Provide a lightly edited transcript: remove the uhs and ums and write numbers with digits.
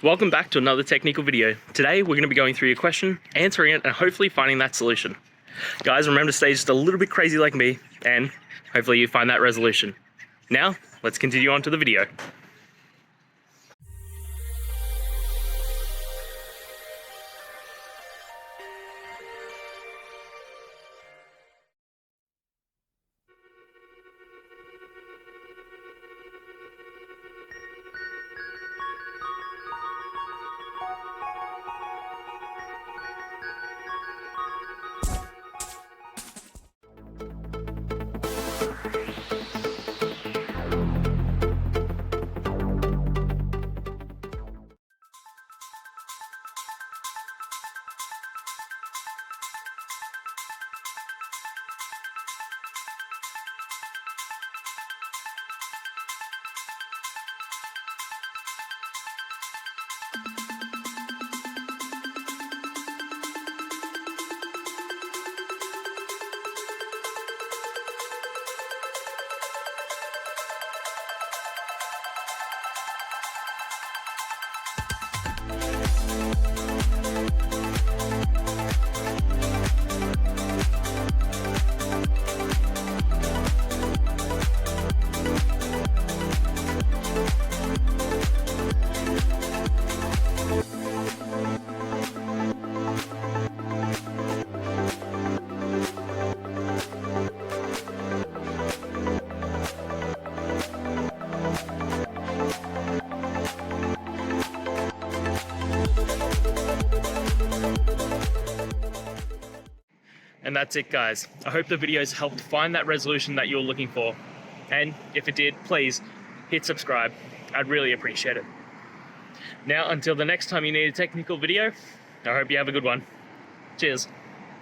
Welcome back to another technical video. Today we're going to be going through your question, answering it, and hopefully finding that solution. Guys, remember to stay just a little bit crazy like me, and hopefully you find that resolution. Now, let's continue on to the video. And that's it, guys. I hope the videos helped find that resolution that you're looking for. And if it did, please hit subscribe. I'd really appreciate it. Now, until the next time you need a technical video, I hope you have a good one. Cheers.